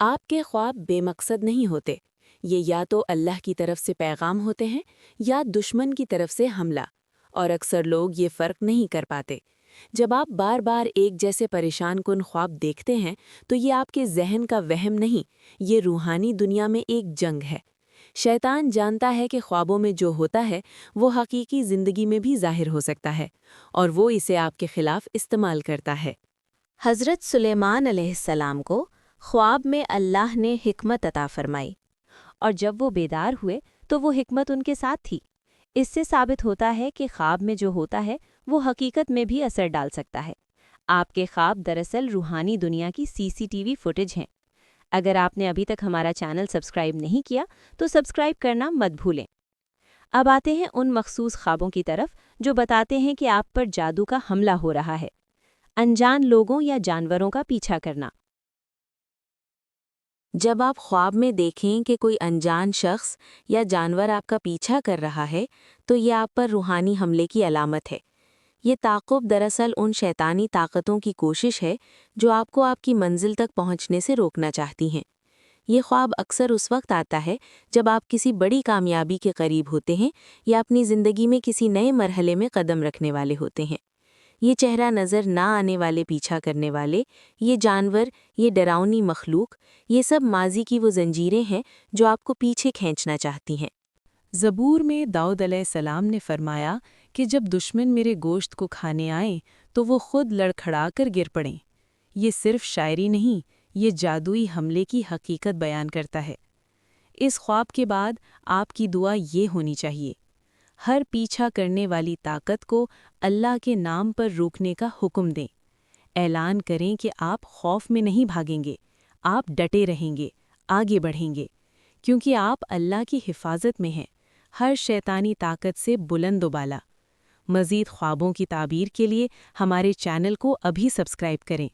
آپ کے خواب بے مقصد نہیں ہوتے، یہ یا تو اللہ کی طرف سے پیغام ہوتے ہیں یا دشمن کی طرف سے حملہ، اور اکثر لوگ یہ فرق نہیں کر پاتے۔ جب آپ بار بار ایک جیسے پریشان کن خواب دیکھتے ہیں تو یہ آپ کے ذہن کا وہم نہیں، یہ روحانی دنیا میں ایک جنگ ہے۔ شیطان جانتا ہے کہ خوابوں میں جو ہوتا ہے وہ حقیقی زندگی میں بھی ظاہر ہو سکتا ہے، اور وہ اسے آپ کے خلاف استعمال کرتا ہے۔ حضرت سلیمان علیہ السلام کو خواب میں اللہ نے حکمت عطا فرمائی، اور جب وہ بیدار ہوئے تو وہ حکمت ان کے ساتھ تھی۔ اس سے ثابت ہوتا ہے کہ خواب میں جو ہوتا ہے وہ حقیقت میں بھی اثر ڈال سکتا ہے۔ آپ کے خواب دراصل روحانی دنیا کی CCTV فوٹیج ہیں۔ اگر آپ نے ابھی تک ہمارا چینل سبسکرائب نہیں کیا تو سبسکرائب کرنا مت بھولیں۔ اب آتے ہیں ان مخصوص خوابوں کی طرف جو بتاتے ہیں کہ آپ پر جادو کا حملہ ہو رہا ہے۔ انجان لوگوں یا جانوروں کا پیچھا کرنا۔ جب آپ خواب میں دیکھیں کہ کوئی انجان شخص یا جانور آپ کا پیچھا کر رہا ہے تو یہ آپ پر روحانی حملے کی علامت ہے۔ یہ تعاقب دراصل ان شیطانی طاقتوں کی کوشش ہے جو آپ کو آپ کی منزل تک پہنچنے سے روکنا چاہتی ہیں۔ یہ خواب اکثر اس وقت آتا ہے جب آپ کسی بڑی کامیابی کے قریب ہوتے ہیں یا اپنی زندگی میں کسی نئے مرحلے میں قدم رکھنے والے ہوتے ہیں۔ یہ چہرہ نظر نہ آنے والے پیچھا کرنے والے، یہ جانور، یہ ڈراؤنی مخلوق، یہ سب ماضی کی وہ زنجیریں ہیں جو آپ کو پیچھے کھینچنا چاہتی ہیں۔ زبور میں داؤد علیہ السلام نے فرمایا کہ جب دشمن میرے گوشت کو کھانے آئیں تو وہ خود لڑکھڑا کر گر پڑیں۔ یہ صرف شاعری نہیں، یہ جادوئی حملے کی حقیقت بیان کرتا ہے۔ اس خواب کے بعد آپ کی دعا یہ ہونی چاہیے: ہر پیچھا کرنے والی طاقت کو اللہ کے نام پر روکنے کا حکم دیں۔ اعلان کریں کہ آپ خوف میں نہیں بھاگیں گے، آپ ڈٹے رہیں گے، آگے بڑھیں گے، کیونکہ آپ اللہ کی حفاظت میں ہیں، ہر شیطانی طاقت سے بلند و بالا۔ مزید خوابوں کی تعبیر کے لیے ہمارے چینل کو ابھی سبسکرائب کریں۔